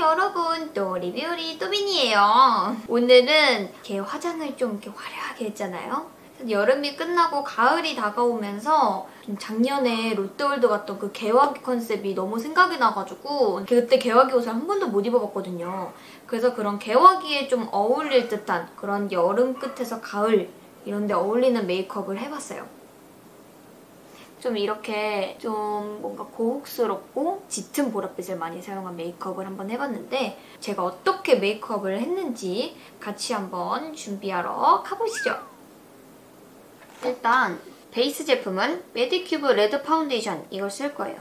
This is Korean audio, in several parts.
안녕 여러분, 또 리뷰리 또민이에요. 오늘은 제 화장을 좀 이렇게 화려하게 했잖아요. 여름이 끝나고 가을이 다가오면서 좀 작년에 롯데월드 갔던 그 개화기 컨셉이 너무 생각이 나가지고 그때 개화기 옷을 한 번도 못 입어봤거든요. 그래서 그런 개화기에 좀 어울릴 듯한 그런 여름 끝에서 가을 이런 데 어울리는 메이크업을 해봤어요. 좀 이렇게 좀 뭔가 고혹스럽고 짙은 보랏빛을 많이 사용한 메이크업을 한번 해봤는데 제가 어떻게 메이크업을 했는지 같이 한번 준비하러 가보시죠. 일단 베이스 제품은 메디큐브 레드 파운데이션 이걸 쓸 거예요.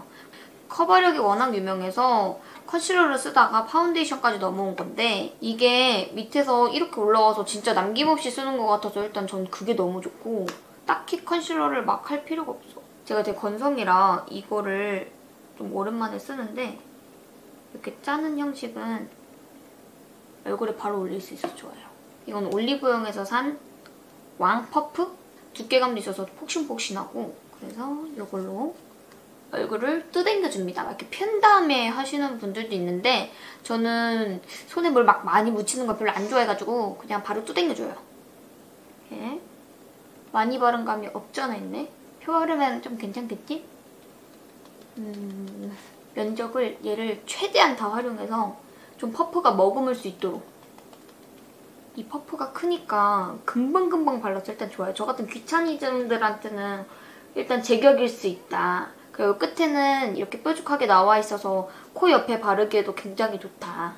커버력이 워낙 유명해서 컨실러를 쓰다가 파운데이션까지 넘어온 건데 이게 밑에서 이렇게 올라와서 진짜 남김없이 쓰는 것 같아서 일단 전 그게 너무 좋고 딱히 컨실러를 막 할 필요가 없어. 제가 되게 건성이라 이거를 좀 오랜만에 쓰는데 이렇게 짜는 형식은 얼굴에 바로 올릴 수 있어서 좋아요. 이건 올리브영에서 산 왕퍼프? 두께감도 있어서 폭신폭신하고 그래서 이걸로 얼굴을 뜨당겨줍니다. 이렇게 편 다음에 하시는 분들도 있는데 저는 손에 뭘 막 많이 묻히는 걸 별로 안 좋아해가지고 그냥 바로 뜨당겨줘요. 이렇게 많이 바른 감이 없지 않아 있네? 표 바르면 좀 괜찮겠지? 면적을 얘를 최대한 다 활용해서 좀 퍼프가 머금을 수 있도록 이 퍼프가 크니까 금방금방 발라서 일단 좋아요. 저 같은 귀차니즘들한테는 일단 제격일 수 있다. 그리고 끝에는 이렇게 뾰족하게 나와 있어서 코 옆에 바르기에도 굉장히 좋다.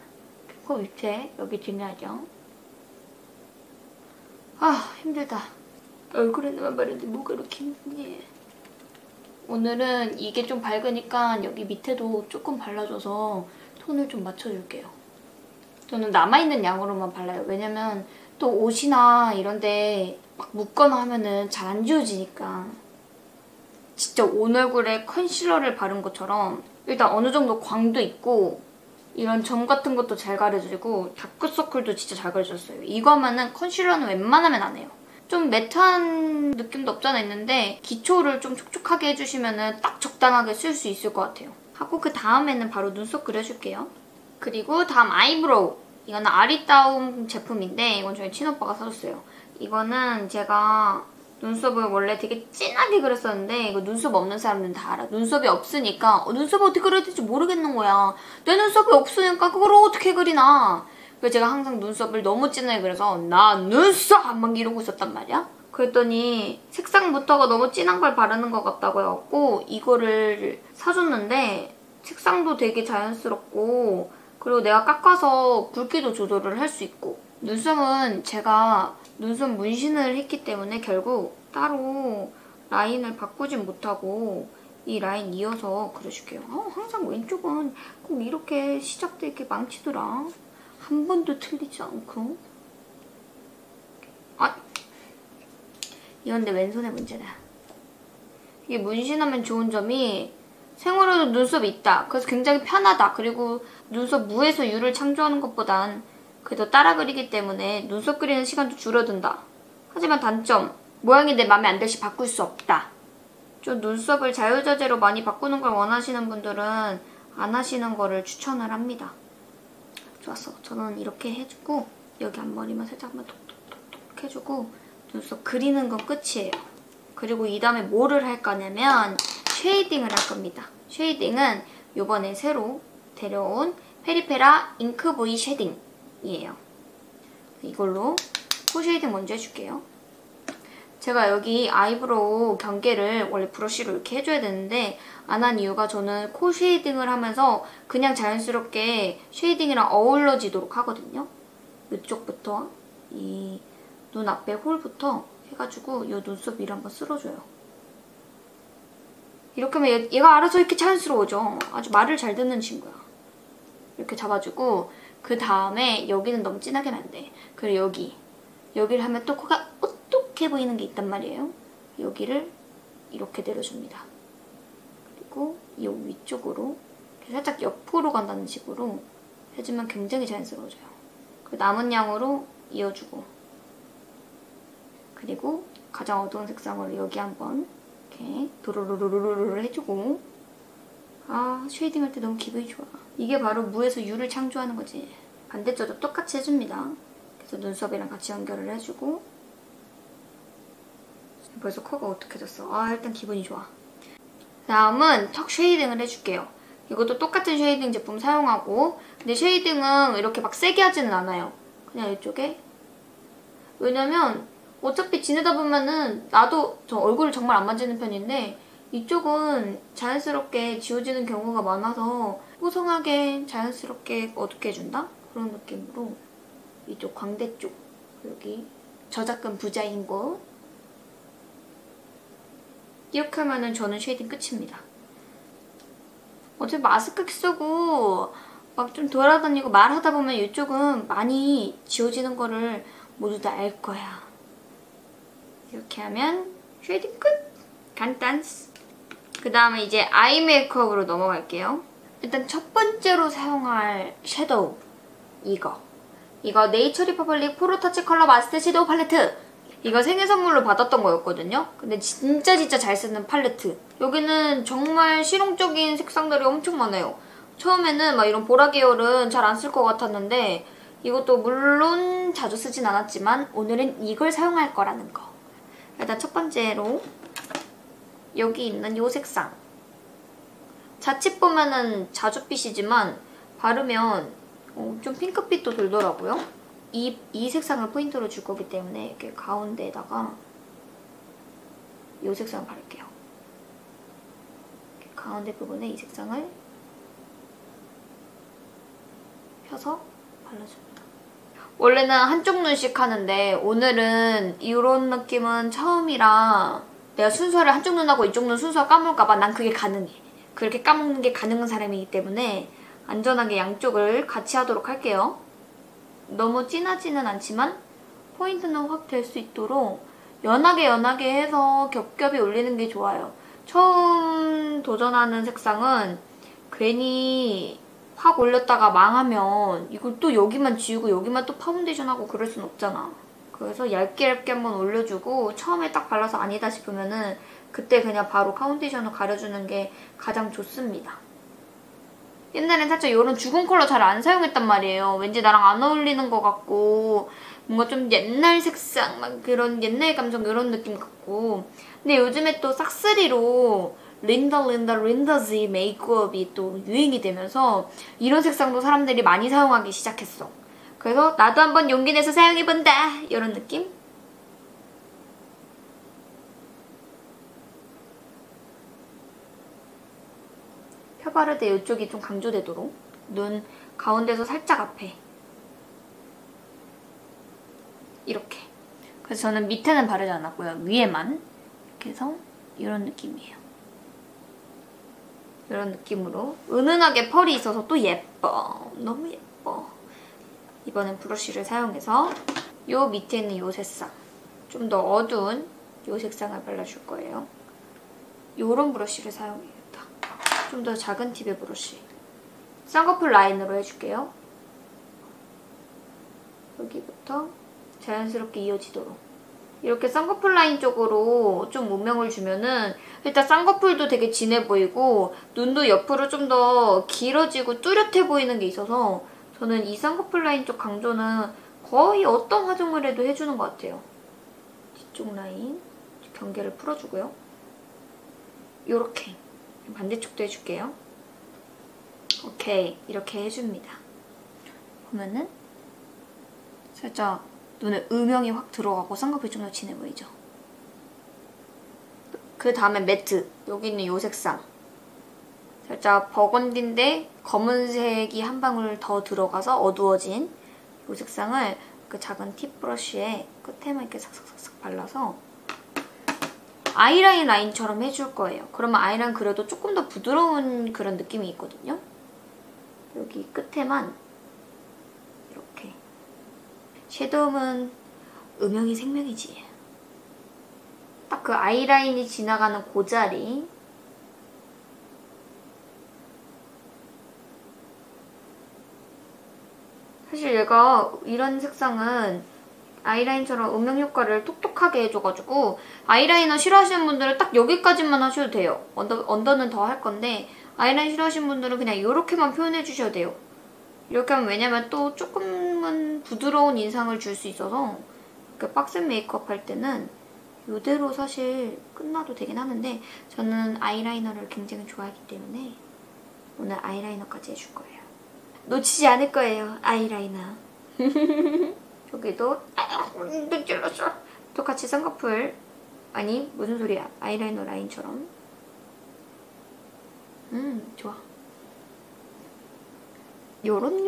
코 밑에 여기 중요하죠. 아 힘들다. 얼굴에만 바르는데 뭐가 이렇게 힘드니. 오늘은 이게 좀 밝으니까 여기 밑에도 조금 발라줘서 톤을 좀 맞춰줄게요. 저는 남아있는 양으로만 발라요. 왜냐면 또 옷이나 이런데 막 묻거나 하면은 잘 안 지워지니까. 진짜 온 얼굴에 컨실러를 바른 것처럼 일단 어느 정도 광도 있고 이런 점 같은 것도 잘 가려주고 다크서클도 진짜 잘 가려줬어요. 이거 하면은 컨실러는 웬만하면 안 해요. 좀 매트한 느낌도 없잖아 있는데 기초를 좀 촉촉하게 해주시면 딱 적당하게 쓸 수 있을 것 같아요. 하고 그 다음에는 바로 눈썹 그려줄게요. 그리고 다음 아이브로우. 이거는 아리따움 제품인데 이건 저희 친오빠가 사줬어요. 이거는 제가 눈썹을 원래 되게 진하게 그렸었는데 이거 눈썹 없는 사람들은 다 알아. 눈썹이 없으니까 눈썹을 어떻게 그려야 될지 모르겠는 거야. 내 눈썹이 없으니까 그걸 어떻게 그리나. 그래서 제가 항상 눈썹을 너무 진하게 그려서 나 눈썹! 막 이러고 있었단 말이야. 그랬더니 색상부터가 너무 진한 걸 바르는 것 같다고 해갖고 이거를 사줬는데 색상도 되게 자연스럽고 그리고 내가 깎아서 굵기도 조절을 할 수 있고 눈썹은 제가 눈썹 문신을 했기 때문에 결국 따로 라인을 바꾸진 못하고 이 라인 이어서 그려줄게요. 항상 왼쪽은 꼭 이렇게 시작돼 이렇게 망치더라. 한 번도 틀리지 않고. 아, 이건 내 왼손의 문제다. 이게 문신하면 좋은 점이 생으로도 눈썹이 있다. 그래서 굉장히 편하다. 그리고 눈썹 무에서 유를 창조하는 것보단 그래도 따라 그리기 때문에 눈썹 그리는 시간도 줄어든다. 하지만 단점, 모양이 내 맘에 안 들 시 바꿀 수 없다. 좀 눈썹을 자유자재로 많이 바꾸는 걸 원하시는 분들은 안 하시는 거를 추천을 합니다. 좋았어. 저는 이렇게 해주고 여기 앞머리만 살짝 한번 톡톡톡톡 해주고 눈썹 그리는 건 끝이에요. 그리고 이 다음에 뭐를 할 거냐면 쉐이딩을 할 겁니다. 쉐이딩은 이번에 새로 데려온 페리페라 잉크 보이 쉐딩이에요. 이걸로 코 쉐이딩 먼저 해줄게요. 제가 여기 아이브로우 경계를 원래 브러쉬로 이렇게 해줘야 되는데 안 한 이유가 저는 코 쉐이딩을 하면서 그냥 자연스럽게 쉐이딩이랑 어우러지도록 하거든요. 이쪽부터 이 눈앞에 홀부터 해가지고 이 눈썹 위를 한번 쓸어줘요. 이렇게 하면 얘가 알아서 이렇게 자연스러워져. 아주 말을 잘 듣는 친구야. 이렇게 잡아주고 그 다음에 여기는 너무 진하게 하면 안 돼. 그리고 여기를 하면 또 코가 오똑해 보이는 게 있단 말이에요. 여기를 이렇게 내려줍니다. 그리고 이 위쪽으로 살짝 옆으로 간다는 식으로 해주면 굉장히 자연스러워져요. 그 남은 양으로 이어주고 그리고 가장 어두운 색상으로 여기 한번 이렇게 도로로로로로 해주고 아, 쉐이딩 할 때 너무 기분이 좋아. 이게 바로 무에서 유를 창조하는 거지. 반대쪽도 똑같이 해줍니다. 그래서 눈썹이랑 같이 연결을 해주고. 벌써 코가 어떡해졌어. 아, 일단 기분이 좋아. 다음은 턱 쉐이딩을 해줄게요. 이것도 똑같은 쉐이딩 제품 사용하고, 근데 쉐이딩은 이렇게 막 세게 하지는 않아요. 그냥 이쪽에. 왜냐면 어차피 지내다 보면은 나도 저 얼굴을 정말 안 만지는 편인데 이쪽은 자연스럽게 지워지는 경우가 많아서 뽀송하게 자연스럽게 어둡게 해준다? 그런 느낌으로 이쪽 광대 쪽, 여기 저작근 부자인 곳 이렇게 하면은 저는 쉐이딩 끝입니다. 어차피 마스크 쓰고 막 좀 돌아다니고 말하다 보면 이쪽은 많이 지워지는 거를 모두 다 알 거야. 이렇게 하면 쉐이딩 끝! 간단! 그 다음에 이제 아이 메이크업으로 넘어갈게요. 일단 첫 번째로 사용할 섀도우 이거 네이처 리퍼블릭 포르타치 컬러 마스터 섀도우 팔레트. 이거 생일 선물로 받았던 거였거든요. 근데 진짜 잘 쓰는 팔레트. 여기는 정말 실용적인 색상들이 엄청 많아요. 처음에는 막 이런 보라 계열은 잘 안 쓸 것 같았는데 이것도 물론 자주 쓰진 않았지만 오늘은 이걸 사용할 거라는 거. 일단 첫 번째로 여기 있는 이 색상. 자칫 보면은 자줏빛이지만 바르면 좀 핑크빛도 돌더라고요. 이 색상을 포인트로 줄 거기 때문에 이렇게 가운데에다가 이 색상을 바를게요. 이렇게 가운데 부분에 이 색상을 펴서 발라줍니다. 원래는 한쪽 눈씩 하는데 오늘은 이런 느낌은 처음이라 내가 순서를 한쪽 눈하고 이쪽 눈 순서 까먹을까봐 난 그게 가능해. 그렇게 까먹는 게 가능한 사람이기 때문에 안전하게 양쪽을 같이 하도록 할게요. 너무 진하지는 않지만 포인트는 확 될 수 있도록 연하게 해서 겹겹이 올리는 게 좋아요. 처음 도전하는 색상은 괜히 확 올렸다가 망하면 이걸 또 여기만 지우고 여기만 또 파운데이션하고 그럴 순 없잖아. 그래서 얇게 한번 올려주고 처음에 딱 발라서 아니다 싶으면은 그때 그냥 바로 파운데이션을 가려주는 게 가장 좋습니다. 옛날엔 살짝 이런 죽은 컬러 잘 안 사용했단 말이에요. 왠지 나랑 안 어울리는 것 같고 뭔가 좀 옛날 색상, 막 그런 옛날 감성 이런 느낌 같고. 근데 요즘에 또 싹쓸이로 린더지 메이크업이 또 유행이 되면서 이런 색상도 사람들이 많이 사용하기 시작했어. 그래서 나도 한번 용기 내서 사용해본다! 이런 느낌? 펴 바를 때 이쪽이 좀 강조되도록 눈 가운데서 살짝 앞에 이렇게. 그래서 저는 밑에는 바르지 않았고요. 위에만 이렇게 해서 이런 느낌이에요. 이런 느낌으로 은은하게 펄이 있어서 또 예뻐. 너무 예뻐. 이번엔 브러쉬를 사용해서 이 밑에 있는 이 색상, 좀 더 어두운 이 색상을 발라줄 거예요. 이런 브러쉬를 사용해야겠다. 좀 더 작은 팁의 브러쉬. 쌍꺼풀 라인으로 해줄게요. 여기부터 자연스럽게 이어지도록. 이렇게 쌍꺼풀 라인 쪽으로 좀 음영을 주면은 일단 쌍꺼풀도 되게 진해 보이고 눈도 옆으로 좀 더 길어지고 뚜렷해 보이는 게 있어서 저는 이 쌍꺼풀 라인 쪽 강조는 거의 어떤 화장을 해도 해주는 것 같아요. 뒤쪽 라인 경계를 풀어주고요. 요렇게 반대쪽도 해줄게요. 오케이, 이렇게 해줍니다. 보면은 살짝 눈에 음영이 확 들어가고 쌍꺼풀이 좀 더 진해 보이죠? 그 다음에 매트, 여기 있는 이 색상. 살짝 버건디인데 검은색이 한 방울 더 들어가서 어두워진 이 색상을 그 작은 팁 브러쉬에 끝에만 이렇게 싹싹싹 발라서 아이라인 라인처럼 해줄 거예요. 그러면 아이라인 그래도 조금 더 부드러운 그런 느낌이 있거든요. 여기 끝에만 이렇게. 섀도우는 음영이 생명이지. 딱 그 아이라인이 지나가는 그 자리. 사실 얘가 이런 색상은 아이라인처럼 음영 효과를 톡톡하게 해줘가지고 아이라이너 싫어하시는 분들은 딱 여기까지만 하셔도 돼요. 언더는 더 할 건데 아이라인 싫어하시는 분들은 그냥 이렇게만 표현해 주셔도 돼요. 이렇게 하면 왜냐면 또 조금은 부드러운 인상을 줄 수 있어서 빡센 메이크업 할 때는 이대로 사실 끝나도 되긴 하는데 저는 아이라이너를 굉장히 좋아하기 때문에 오늘 아이라이너까지 해줄 거예요. 놓치지 않을 거예요, 아이라이너. 여기도 찔렀어. 똑같이 쌍꺼풀 아니 무슨 소리야, 아이라이너 라인처럼. 좋아. 요런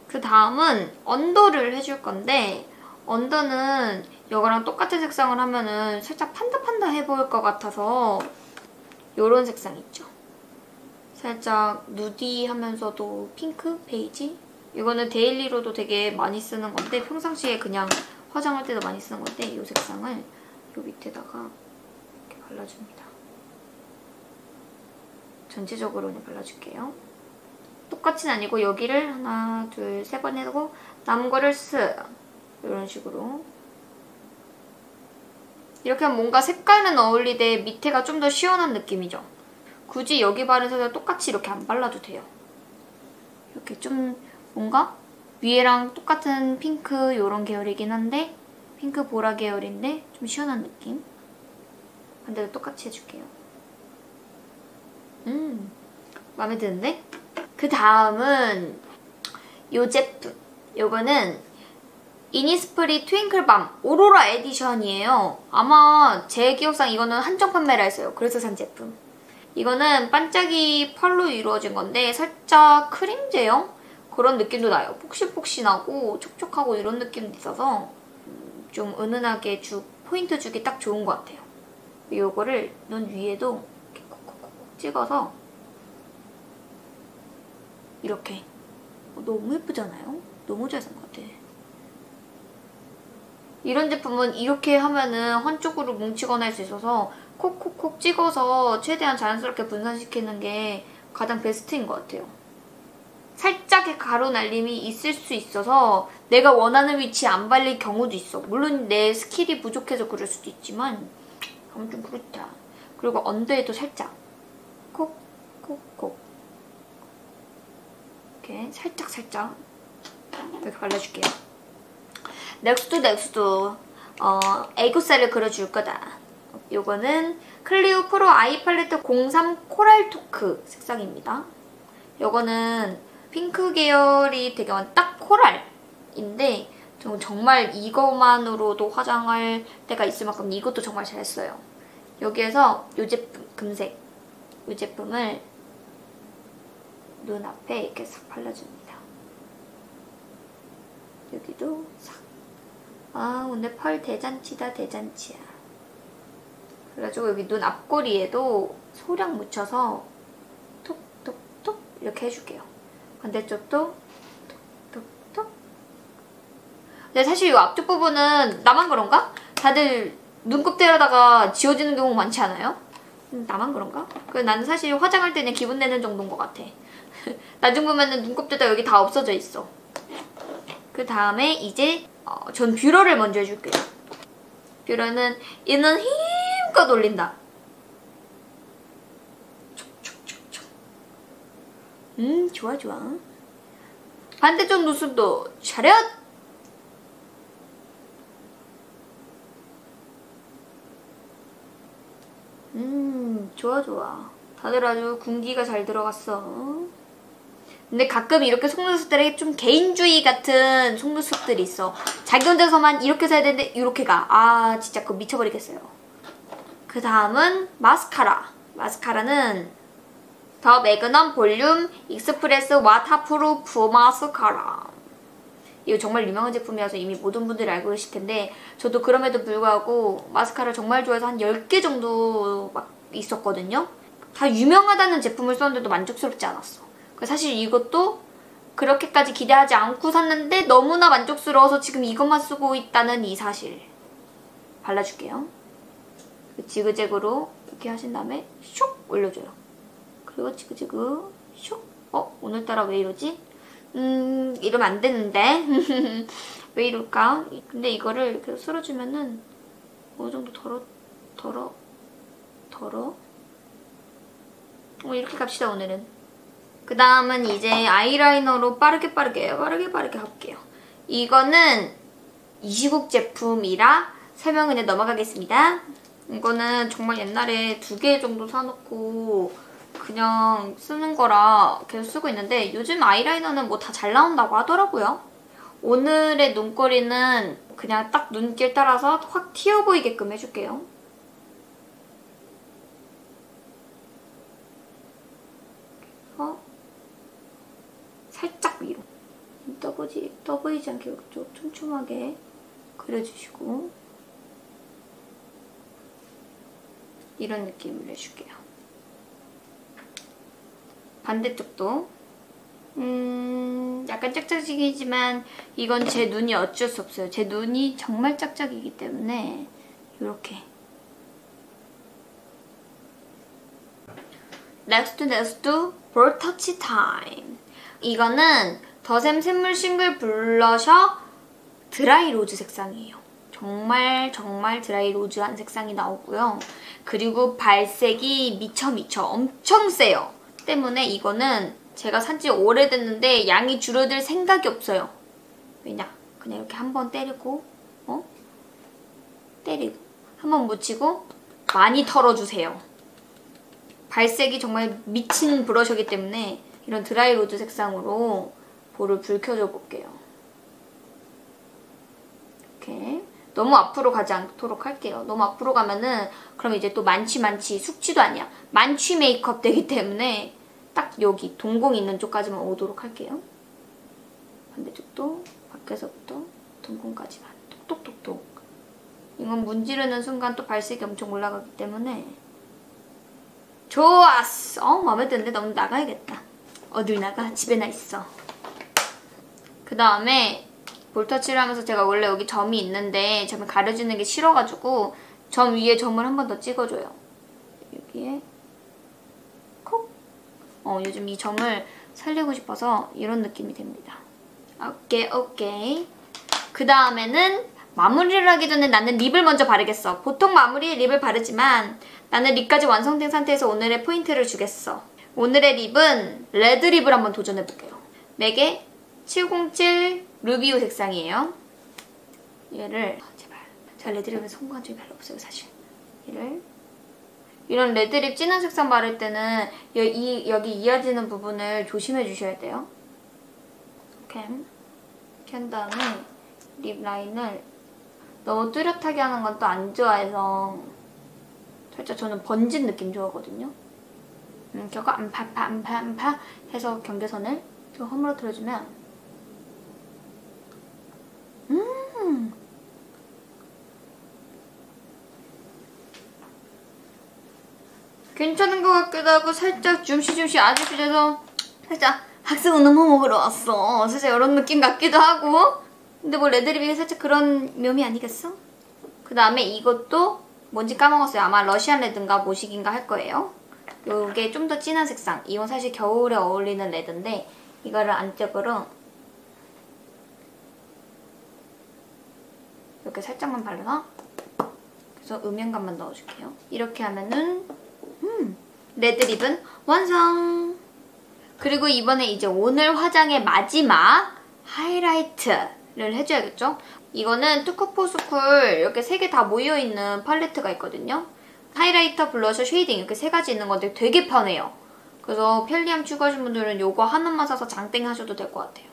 그 다음은 언더를 해줄 건데 언더는 이거랑 똑같은 색상을 하면은 살짝 판다판다 해보일 것 같아서 요런 색상 있죠? 살짝 누디하면서도 핑크? 베이지? 이거는 데일리로도 되게 많이 쓰는 건데 평상시에 그냥 화장할 때도 많이 쓰는 건데 이 색상을 요 밑에다가 이렇게 발라줍니다. 전체적으로 그냥 발라줄게요. 똑같이는 아니고 여기를 하나, 둘, 세 번 해두고 남은 거를 쓱 이런 식으로 이렇게 하면 뭔가 색깔은 어울리되 밑에가 좀 더 시원한 느낌이죠. 굳이 여기 바른 색을 똑같이 이렇게 안 발라도 돼요. 이렇게 좀 뭔가 위에랑 똑같은 핑크 이런 계열이긴 한데 핑크 보라 계열인데 좀 시원한 느낌. 반대로 똑같이 해줄게요. 마음에 드는데? 그 다음은 이 제품. 이거는 이니스프리 트윙클밤 오로라 에디션이에요. 아마 제 기억상 이거는 한정 판매를 했어요. 그래서 산 제품. 이거는 반짝이 펄로 이루어진 건데 살짝 크림 제형? 그런 느낌도 나요. 폭신폭신하고 촉촉하고 이런 느낌도 있어서 좀 은은하게 포인트 주기 딱 좋은 것 같아요. 이거를 눈 위에도 이렇게 콕콕콕 찍어서 이렇게. 너무 예쁘잖아요? 너무 잘 산 것 같아. 이런 제품은 이렇게 하면은 한쪽으로 뭉치거나 할 수 있어서 콕콕콕 찍어서 최대한 자연스럽게 분산시키는 게 가장 베스트인 것 같아요. 살짝의 가루 날림이 있을 수 있어서 내가 원하는 위치에 안 발릴 경우도 있어. 물론 내 스킬이 부족해서 그럴 수도 있지만 아무튼 그렇다. 그리고 언더에도 살짝 콕콕콕 이렇게 살짝살짝 이렇게 발라줄게요. 넥스트 애교살을 그려줄 거다. 요거는 클리오 프로 아이 팔레트 03 코랄 토크 색상입니다. 요거는 핑크 계열이 되게 딱 코랄인데 정말 이거만으로도 화장할 때가 있을 만큼 이것도 정말 잘했어요. 여기에서 이 제품, 금색 이 제품을 눈앞에 이렇게 싹 발라줍니다. 여기도 싹. 아, 오늘 펄 대잔치다, 대잔치야. 그래가지고 여기 눈 앞꼬리에도 소량 묻혀서 톡톡톡 이렇게 해줄게요. 반대쪽도 톡톡톡. 근데 사실 이 앞쪽 부분은 나만 그런가? 다들 눈곱대에다가 지워지는 경우 많지 않아요? 나만 그런가? 그래서 나는 사실 화장할 때는 기분 내는 정도인 것 같아. 나중 보면은 눈곱대가 여기 다 없어져 있어. 그 다음에 이제 전 뷰러를 먼저 해줄게요. 뷰러는 이는 힘껏 올린다. 좋아 좋아. 반대쪽 눈썹도 차렷! 좋아 좋아. 다들 아주 군기가 잘 들어갔어. 근데 가끔 이렇게 속눈썹들에 좀 개인주의 같은 속눈썹들이 있어. 자기 혼자서만 이렇게 써야 되는데 이렇게 가. 아 진짜 그거 미쳐버리겠어요. 그 다음은 마스카라. 마스카라는 더 매그넘 볼륨 익스프레스 와터프루프 마스카라. 이거 정말 유명한 제품이라서 이미 모든 분들이 알고 계실 텐데 저도 그럼에도 불구하고 마스카라 정말 좋아해서 한 10개 정도 막 있었거든요. 다 유명하다는 제품을 썼는데도 만족스럽지 않았어. 사실 이것도 그렇게까지 기대하지 않고 샀는데 너무나 만족스러워서 지금 이것만 쓰고 있다는 이 사실. 발라줄게요. 지그재그로 이렇게 하신 다음에 슉 올려줘요. 그리고 지그재그 슉. 오늘따라 왜 이러지? 이러면 안 되는데. 왜 이럴까? 근데 이거를 이렇게 쓸어주면은 어느 정도 덜어. 이렇게 갑시다 오늘은. 그 다음은 이제 아이라이너로 빠르게 할게요. 이거는 이 시국 제품이라 설명을 그냥 넘어가겠습니다. 이거는 정말 옛날에 2개 정도 사놓고 그냥 쓰는 거라 계속 쓰고 있는데 요즘 아이라이너는 뭐 다 잘 나온다고 하더라고요. 오늘의 눈꼬리는 그냥 딱 눈길 따라서 확 튀어 보이게끔 해줄게요. 살짝 위로. 떠보이지 않게 이렇게 좀 촘촘하게 그려주시고 이런 느낌을 해줄게요. 반대쪽도 약간 짝짝이지만 이건 제 눈이 어쩔 수 없어요. 제 눈이 정말 짝짝이기 때문에 이렇게. Next, 볼 터치 타임. 이거는 더샘 샘물 싱글 블러셔 드라이 로즈 색상이에요. 정말 드라이 로즈한 색상이 나오고요. 그리고 발색이 미쳐 엄청 세요. 때문에 이거는 제가 산지 오래됐는데 양이 줄어들 생각이 없어요. 왜냐? 그냥 이렇게 한번 때리고 한번 묻히고 많이 털어주세요. 발색이 정말 미친 브러셔이기 때문에 이런 드라이 로즈 색상으로 볼을 붉혀줘 볼게요. 이렇게 너무 앞으로 가지 않도록 할게요. 너무 앞으로 가면은 그럼 이제 또 만취 숙취도 아니야. 만취 메이크업 되기 때문에 딱 여기 동공 있는 쪽까지만 오도록 할게요. 반대쪽도 밖에서부터 동공까지만 톡톡톡톡. 이건 문지르는 순간 또 발색이 엄청 올라가기 때문에 좋았어. 마음에 드는데 너무 나가야겠다. 어딜 나가? 집에나 있어. 그 다음에 볼터치를 하면서 제가 원래 여기 점이 있는데 점을 가려주는 게 싫어가지고 점 위에 점을 한 번 더 찍어줘요. 여기에 콕! 요즘 이 점을 살리고 싶어서 이런 느낌이 됩니다. 오케이. 그 다음에는 마무리를 하기 전에 나는 립을 먼저 바르겠어. 보통 마무리에 립을 바르지만 나는 립까지 완성된 상태에서 오늘의 포인트를 주겠어. 오늘의 립은 레드 립을 한번 도전해볼게요. 맥의 707 루비오 색상이에요. 얘를 제발 제가 레드립에 성공한 적이 별로 없어요 사실. 얘를 이런 레드립 진한 색상 바를 때는 여기 이어지는 부분을 조심해 주셔야 돼요. 이렇게 한 다음에 립 라인을 너무 뚜렷하게 하는 건 또 안 좋아해서 살짝 저는 번진 느낌 좋아하거든요. 저거 안파 해서 경계선을 좀 허물어뜨려주면 괜찮은 것 같기도 하고 살짝 줌시 아저씨 돼서 살짝 학생 너무 먹으러 왔어. 살짝 이런 느낌 같기도 하고 근데 뭐 레드립이 살짝 그런 묘미 아니겠어? 그 다음에 이것도 뭔지 까먹었어요. 아마 러시안 레드인가 모식인가 할 거예요. 요게 좀 더 진한 색상. 이건 사실 겨울에 어울리는 레드인데 이거를 안쪽으로 이렇게 살짝만 발라서 그래서 음영감만 넣어줄게요. 이렇게 하면은 레드립은 완성! 그리고 이번에 이제 오늘 화장의 마지막 하이라이트를 해줘야겠죠? 이거는 투커포스쿨 이렇게 3개 다 모여있는 팔레트가 있거든요. 하이라이터, 블러셔, 쉐이딩 이렇게 3가지 있는 건데 되게 편해요. 그래서 편리함 추구하신 분들은 이거 하나만 사서 장땡 하셔도 될 것 같아요.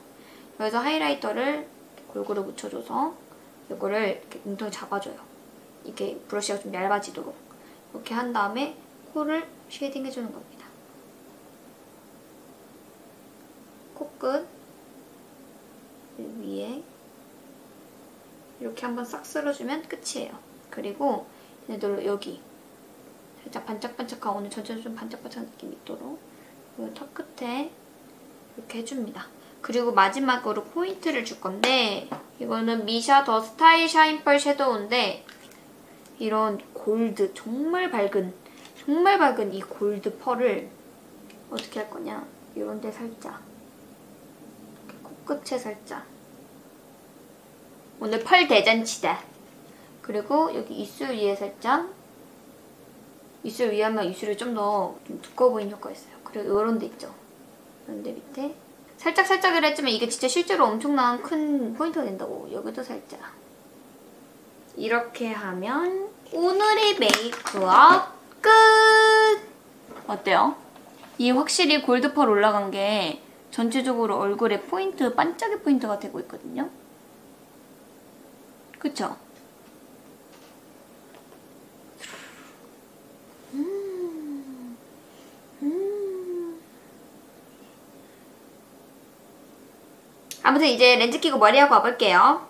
그래서 하이라이터를 골고루 묻혀줘서 이거를 이렇게 뭉텅이 잡아줘요. 이렇게 브러쉬가 좀 얇아지도록. 이렇게 한 다음에 코를 쉐이딩 해주는 겁니다. 코끝 위에 이렇게 한번 싹 쓸어주면 끝이에요. 그리고 얘네들 여기 살짝 반짝반짝한 오늘 전체적으로 좀 반짝반짝한 느낌이 있도록 턱 끝에 이렇게 해줍니다. 그리고 마지막으로 포인트를 줄 건데 이거는 미샤 더 스타일 샤인 펄 섀도우인데 이런 골드 정말 밝은 이 골드 펄을 어떻게 할 거냐 이런 데 살짝 이렇게 코끝에 살짝 오늘 펄 대잔치다. 그리고 여기 입술 위에 살짝 입술 위에 하면 입술이 좀 더 두꺼워 보이는 효과가 있어요. 그리고 이런 데 있죠. 이런 데 밑에 살짝이라 했지만 이게 진짜 실제로 엄청난 큰 포인트가 된다고. 여기도 살짝. 이렇게 하면 오늘의 메이크업 끝! 어때요? 이 확실히 골드펄 올라간 게 전체적으로 얼굴에 포인트, 반짝이 포인트가 되고 있거든요. 그쵸? 아무튼 이제 렌즈 끼고 머리하고 와볼게요.